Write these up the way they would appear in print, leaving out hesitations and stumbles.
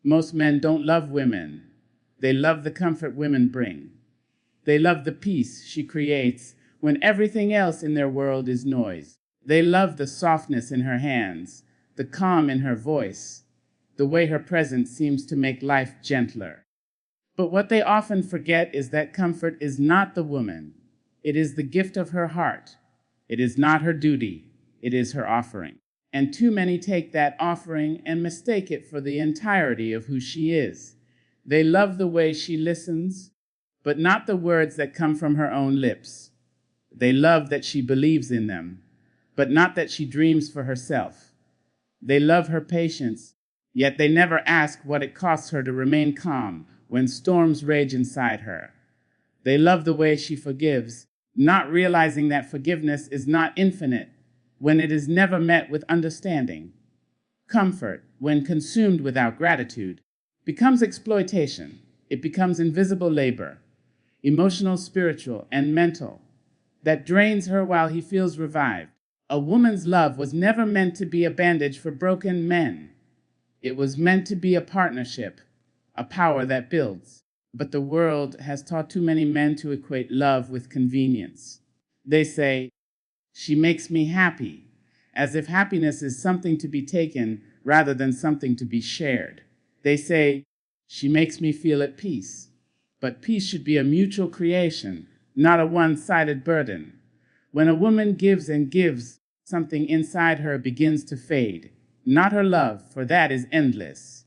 Most men don't love women. They love the comfort women bring. They love the peace she creates when everything else in their world is noise. They love the softness in her hands, the calm in her voice, the way her presence seems to make life gentler. But what they often forget is that comfort is not the woman. It is the gift of her heart. It is not her duty. It is her offering. And too many take that offering and mistake it for the entirety of who she is. They love the way she listens, but not the words that come from her own lips. They love that she believes in them, but not that she dreams for herself. They love her patience, yet they never ask what it costs her to remain calm when storms rage inside her. They love the way she forgives, not realizing that forgiveness is not infinite when it is never met with understanding. Comfort, when consumed without gratitude, becomes exploitation. It becomes invisible labor, emotional, spiritual, and mental, that drains her while he feels revived. A woman's love was never meant to be a bandage for broken men. It was meant to be a partnership, a power that builds. But the world has taught too many men to equate love with convenience. They say, "She makes me happy," as if happiness is something to be taken rather than something to be shared. They say, "She makes me feel at peace." But peace should be a mutual creation, not a one-sided burden. When a woman gives and gives, something inside her begins to fade. Not her love, for that is endless,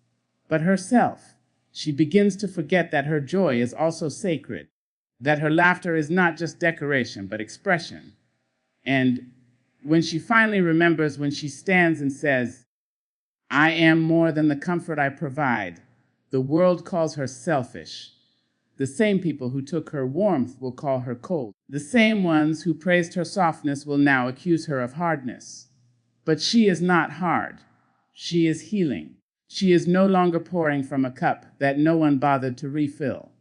but herself. She begins to forget that her joy is also sacred, that her laughter is not just decoration, but expression. And when she finally remembers, when she stands and says, "I am more than the comfort I provide," the world calls her selfish. The same people who took her warmth will call her cold. The same ones who praised her softness will now accuse her of hardness. But she is not hard. She is healing. She is no longer pouring from a cup that no one bothered to refill.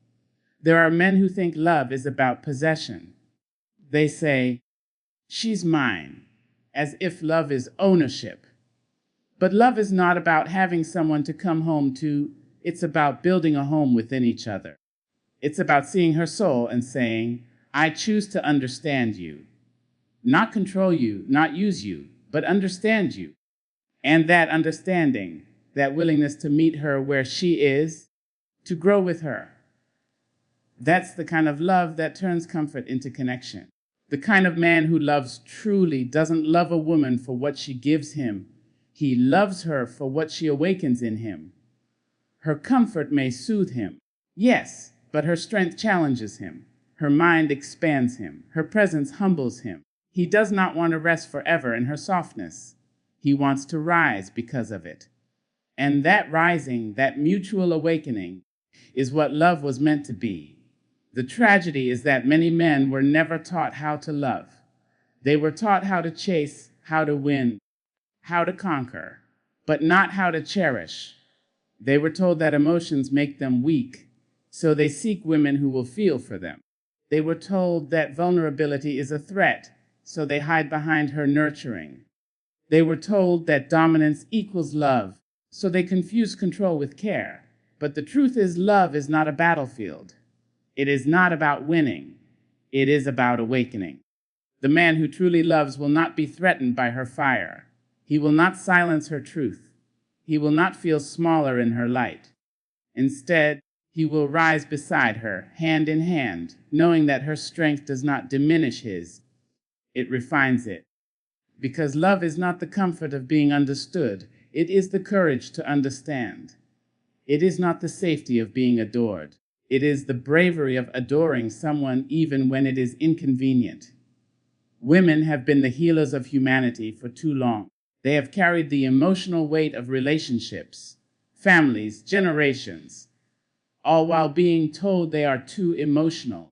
There are men who think love is about possession. They say, "She's mine," as if love is ownership. But love is not about having someone to come home to. It's about building a home within each other. It's about seeing her soul and saying, "I choose to understand you." Not control you, not use you, but understand you. And that understanding, that willingness to meet her where she is, to grow with her. That's the kind of love that turns comfort into connection. The kind of man who loves truly doesn't love a woman for what she gives him. He loves her for what she awakens in him. Her comfort may soothe him, yes, but her strength challenges him. Her mind expands him. Her presence humbles him. He does not want to rest forever in her softness. He wants to rise because of it. And that rising, that mutual awakening, is what love was meant to be. The tragedy is that many men were never taught how to love. They were taught how to chase, how to win, how to conquer, but not how to cherish. They were told that emotions make them weak, so they seek women who will feel for them. They were told that vulnerability is a threat, so they hide behind her nurturing. They were told that dominance equals love, so they confuse control with care. But the truth is, love is not a battlefield. It is not about winning. It is about awakening. The man who truly loves will not be threatened by her fire. He will not silence her truth. He will not feel smaller in her light. Instead, he will rise beside her, hand in hand, knowing that her strength does not diminish his. It refines it. Because love is not the comfort of being understood. It is the courage to understand. It is not the safety of being adored. It is the bravery of adoring someone even when it is inconvenient. Women have been the healers of humanity for too long. They have carried the emotional weight of relationships, families, generations, all while being told they are too emotional.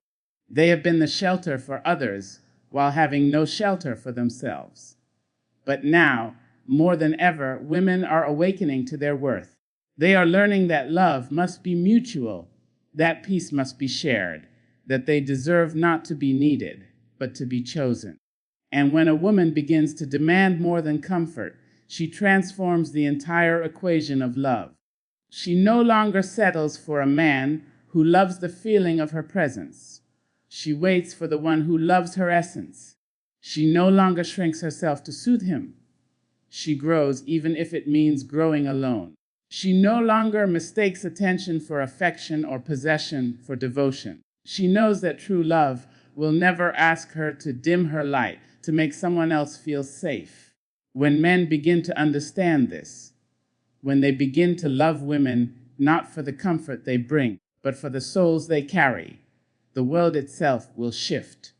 They have been the shelter for others while having no shelter for themselves. But now, more than ever, women are awakening to their worth. They are learning that love must be mutual, that peace must be shared, that they deserve not to be needed, but to be chosen. And when a woman begins to demand more than comfort, she transforms the entire equation of love. She no longer settles for a man who loves the feeling of her presence. She waits for the one who loves her essence. She no longer shrinks herself to soothe him. She grows even if it means growing alone. She no longer mistakes attention for affection or possession for devotion. She knows that true love will never ask her to dim her light to make someone else feel safe. When men begin to understand this, when they begin to love women not for the comfort they bring, but for the souls they carry, the world itself will shift,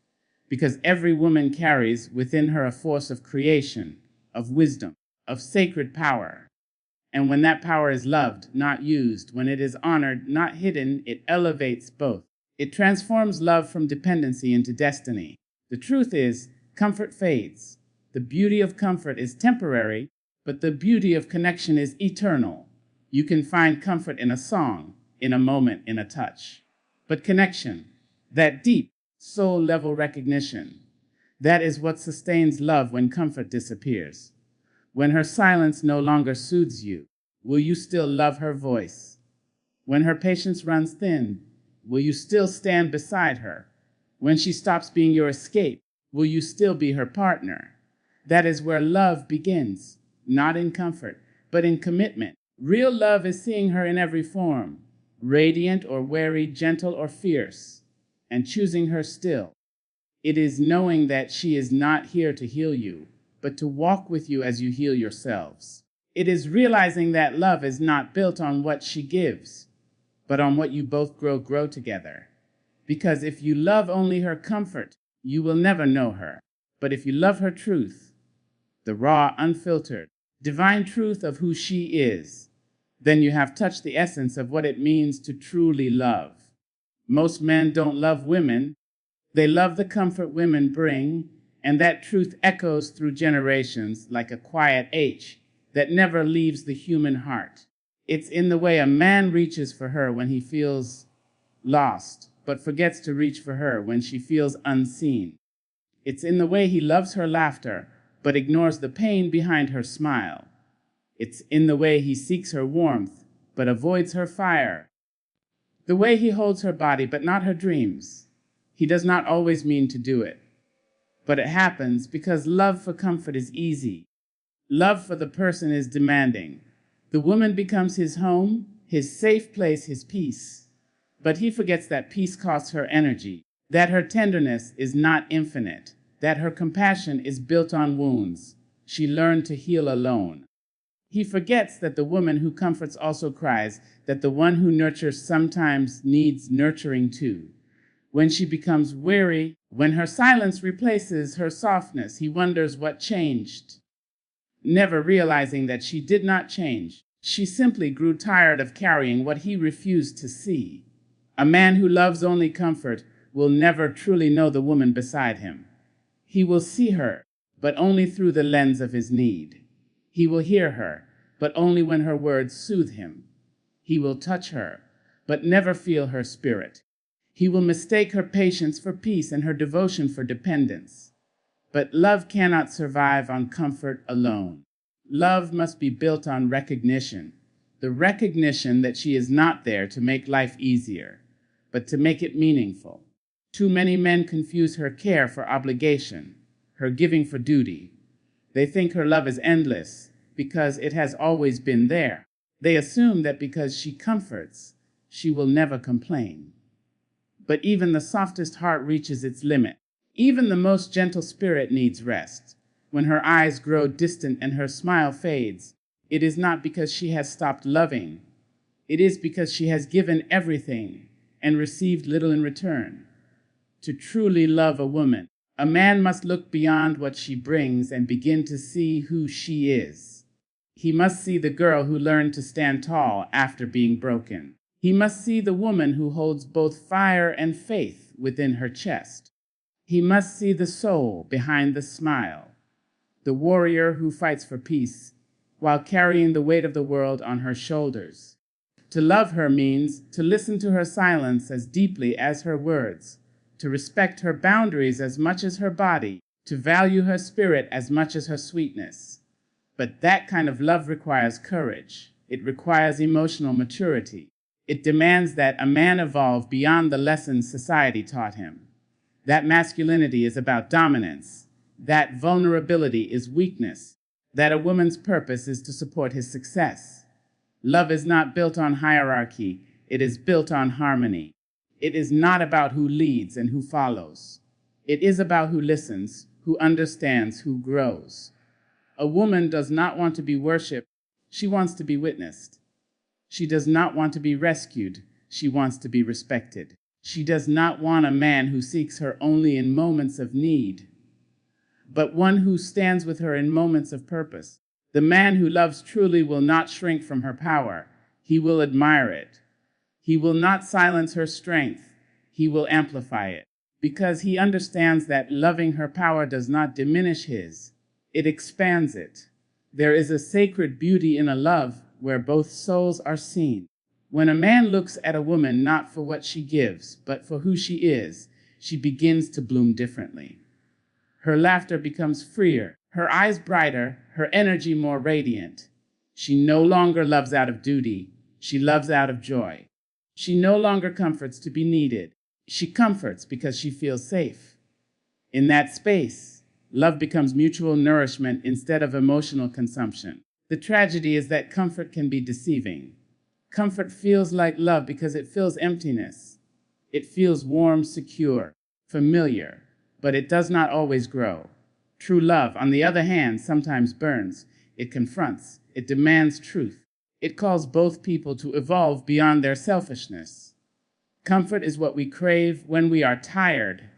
because every woman carries within her a force of creation, of wisdom, of sacred power. And when that power is loved, not used, when it is honored, not hidden, it elevates both. It transforms love from dependency into destiny. The truth is, comfort fades. The beauty of comfort is temporary, but the beauty of connection is eternal. You can find comfort in a song, in a moment, in a touch. But connection, that deep, soul-level recognition, that is what sustains love when comfort disappears. When her silence no longer soothes you, will you still love her voice? When her patience runs thin, will you still stand beside her? When she stops being your escape, will you still be her partner? That is where love begins, not in comfort, but in commitment. Real love is seeing her in every form, radiant or wary, gentle or fierce, and choosing her still. It is knowing that she is not here to heal you, but to walk with you as you heal yourselves. It is realizing that love is not built on what she gives, but on what you both grow together. Because if you love only her comfort, you will never know her. But if you love her truth, the raw, unfiltered, divine truth of who she is, then you have touched the essence of what it means to truly love. Most men don't love women. They love the comfort women bring, and that truth echoes through generations like a quiet H that never leaves the human heart. It's in the way a man reaches for her when he feels lost, but forgets to reach for her when she feels unseen. It's in the way he loves her laughter, but ignores the pain behind her smile. It's in the way he seeks her warmth, but avoids her fire. The way he holds her body, but not her dreams. He does not always mean to do it, but it happens because love for comfort is easy. Love for the person is demanding. The woman becomes his home, his safe place, his peace. But he forgets that peace costs her energy, that her tenderness is not infinite, that her compassion is built on wounds she learned to heal alone. He forgets that the woman who comforts also cries, that the one who nurtures sometimes needs nurturing too. When she becomes weary, when her silence replaces her softness, he wonders what changed. Never realizing that she did not change. She simply grew tired of carrying what he refused to see. A man who loves only comfort will never truly know the woman beside him. He will see her, but only through the lens of his need. He will hear her, but only when her words soothe him. He will touch her, but never feel her spirit. He will mistake her patience for peace and her devotion for dependence. But love cannot survive on comfort alone. Love must be built on recognition, the recognition that she is not there to make life easier, but to make it meaningful. Too many men confuse her care for obligation, her giving for duty. They think her love is endless because it has always been there. They assume that because she comforts, she will never complain. But even the softest heart reaches its limit. Even the most gentle spirit needs rest. When her eyes grow distant and her smile fades, it is not because she has stopped loving. It is because she has given everything and received little in return. To truly love a woman, a man must look beyond what she brings and begin to see who she is. He must see the girl who learned to stand tall after being broken. He must see the woman who holds both fire and faith within her chest. He must see the soul behind the smile, the warrior who fights for peace while carrying the weight of the world on her shoulders. To love her means to listen to her silence as deeply as her words, to respect her boundaries as much as her body, to value her spirit as much as her sweetness. But that kind of love requires courage. It requires emotional maturity. It demands that a man evolve beyond the lessons society taught him. That masculinity is about dominance. That vulnerability is weakness. That a woman's purpose is to support his success. Love is not built on hierarchy. It is built on harmony. It is not about who leads and who follows. It is about who listens, who understands, who grows. A woman does not want to be worshipped. She wants to be witnessed. She does not want to be rescued. She wants to be respected. She does not want a man who seeks her only in moments of need, but one who stands with her in moments of purpose. The man who loves truly will not shrink from her power. He will admire it. He will not silence her strength. He will amplify it, because he understands that loving her power does not diminish his. It expands it. There is a sacred beauty in a love where both souls are seen. When a man looks at a woman not for what she gives, but for who she is, she begins to bloom differently. Her laughter becomes freer, her eyes brighter, her energy more radiant. She no longer loves out of duty. She loves out of joy. She no longer comforts to be needed. She comforts because she feels safe. In that space, love becomes mutual nourishment instead of emotional consumption. The tragedy is that comfort can be deceiving. Comfort feels like love because it fills emptiness. It feels warm, secure, familiar, but it does not always grow. True love, on the other hand, sometimes burns. It confronts. It demands truth. It calls both people to evolve beyond their selfishness. Comfort is what we crave when we are tired.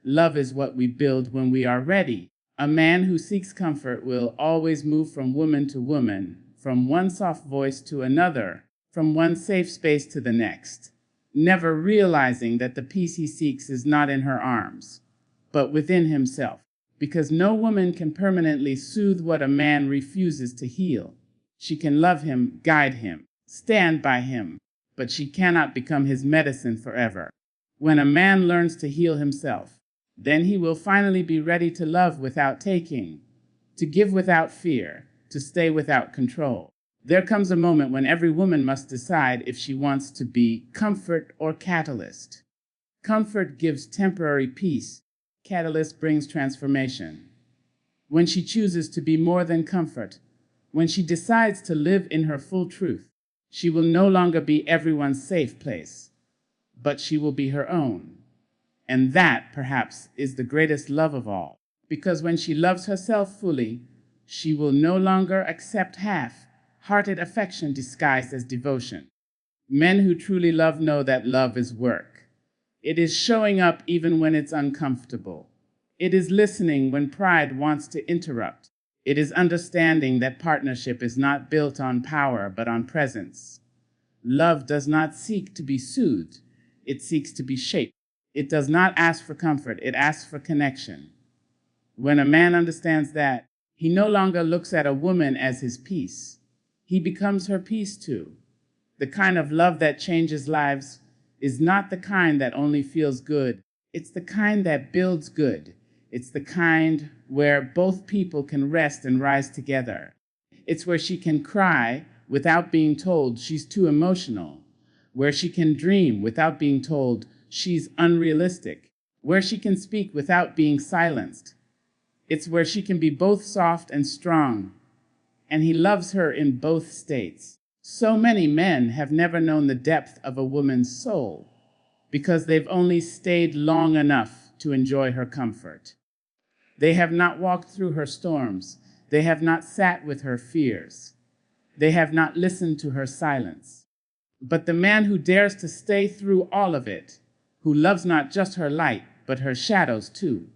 Love is what we build when we are ready. A man who seeks comfort will always move from woman to woman, from one soft voice to another, from one safe space to the next, never realizing that the peace he seeks is not in her arms, but within himself, because no woman can permanently soothe what a man refuses to heal. She can love him, guide him, stand by him, but she cannot become his medicine forever. When a man learns to heal himself, then he will finally be ready to love without taking, to give without fear, to stay without control. There comes a moment when every woman must decide if she wants to be comfort or catalyst. Comfort gives temporary peace. Catalyst brings transformation. When she chooses to be more than comfort, when she decides to live in her full truth, she will no longer be everyone's safe place, but she will be her own. And that, perhaps, is the greatest love of all, because when she loves herself fully, she will no longer accept half-hearted affection disguised as devotion. Men who truly love know that love is work. It is showing up even when it's uncomfortable. It is listening when pride wants to interrupt. It is understanding that partnership is not built on power but on presence. Love does not seek to be soothed. It seeks to be shaped. It does not ask for comfort, it asks for connection. When a man understands that, he no longer looks at a woman as his peace. He becomes her peace too. The kind of love that changes lives is not the kind that only feels good. It's the kind that builds good. It's the kind where both people can rest and rise together. It's where she can cry without being told she's too emotional, where she can dream without being told she's unrealistic, where she can speak without being silenced. It's where she can be both soft and strong, and he loves her in both states. So many men have never known the depth of a woman's soul because they've only stayed long enough to enjoy her comfort. They have not walked through her storms. They have not sat with her fears. They have not listened to her silence. But the man who dares to stay through all of it, who loves not just her light, but her shadows too,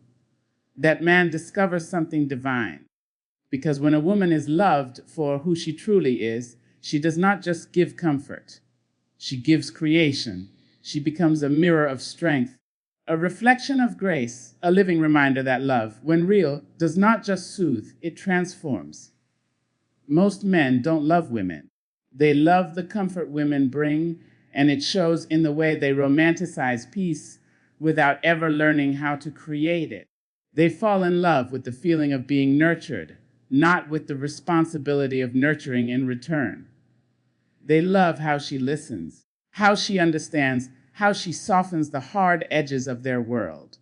that man discovers something divine. Because when a woman is loved for who she truly is, she does not just give comfort. She gives creation. She becomes a mirror of strength, a reflection of grace, a living reminder that love, when real, does not just soothe, it transforms. Most men don't love women. They love the comfort women bring, and it shows in the way they romanticize peace without ever learning how to create it. They fall in love with the feeling of being nurtured, not with the responsibility of nurturing in return. They love how she listens, how she understands, how she softens the hard edges of their world.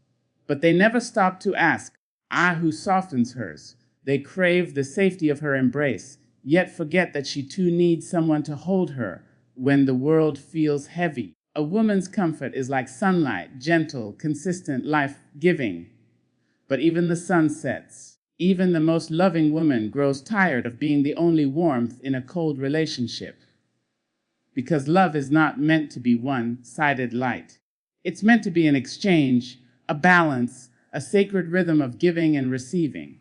But they never stop to ask, who softens hers? They crave the safety of her embrace, yet forget that she too needs someone to hold her when the world feels heavy. A woman's comfort is like sunlight, gentle, consistent, life-giving. But even the sun sets. Even the most loving woman grows tired of being the only warmth in a cold relationship. Because love is not meant to be one-sided light. It's meant to be an exchange, a balance, a sacred rhythm of giving and receiving.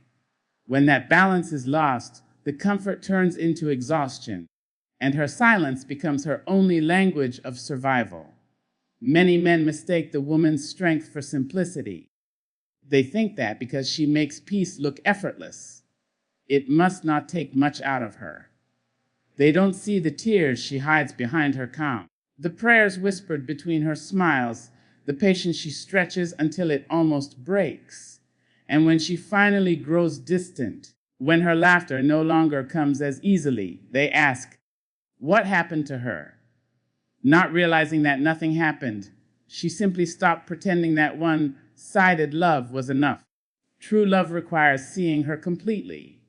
When that balance is lost, the comfort turns into exhaustion, and her silence becomes her only language of survival. Many men mistake the woman's strength for simplicity. They think that because she makes peace look effortless, it must not take much out of her. They don't see the tears she hides behind her calm, the prayers whispered between her smiles, the patience she stretches until it almost breaks. And when she finally grows distant, when her laughter no longer comes as easily, they ask, what happened to her? Not realizing that nothing happened, she simply stopped pretending that one-sided love was enough. True love requires seeing her completely.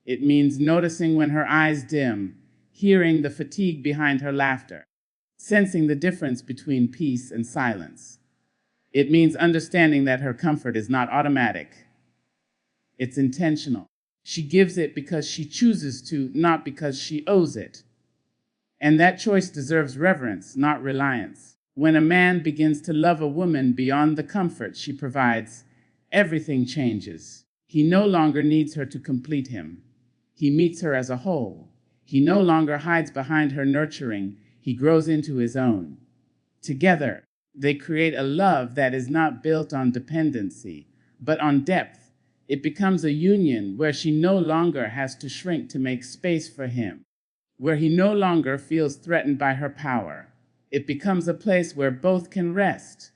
It means noticing when her eyes dim, hearing the fatigue behind her laughter, sensing the difference between peace and silence. It means understanding that her comfort is not automatic. It's intentional. She gives it because she chooses to, not because she owes it. And that choice deserves reverence, not reliance. When a man begins to love a woman beyond the comfort she provides, everything changes. He no longer needs her to complete him. He meets her as a whole. He no longer hides behind her nurturing. He grows into his own. Together, they create a love that is not built on dependency, but on depth. It becomes a union where she no longer has to shrink to make space for him, where he no longer feels threatened by her power. It becomes a place where both can rest,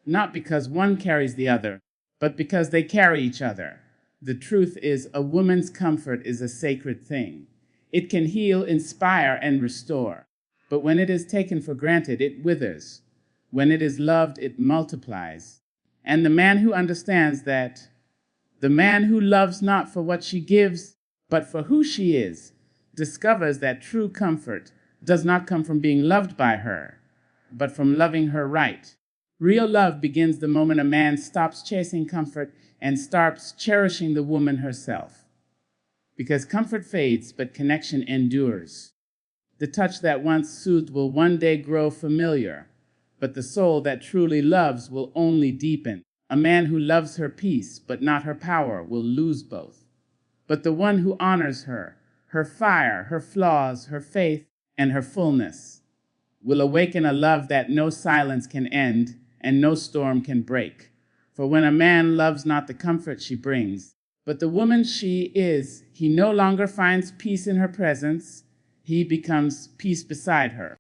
not because one carries the other, but because they carry each other. The truth is, a woman's comfort is a sacred thing. It can heal, inspire, and restore. But when it is taken for granted, it withers. When it is loved, it multiplies. And the man who understands that, the man who loves not for what she gives, but for who she is, discovers that true comfort does not come from being loved by her, but from loving her right. Real love begins the moment a man stops chasing comfort and starts cherishing the woman herself. Because comfort fades, but connection endures. The touch that once soothed will one day grow familiar, but the soul that truly loves will only deepen. A man who loves her peace, but not her power, will lose both. But the one who honors her fire, her flaws, her faith, and her fullness, will awaken a love that no silence can end and no storm can break. For when a man loves not the comfort she brings, but the woman she is, he no longer finds peace in her presence, he becomes peace beside her.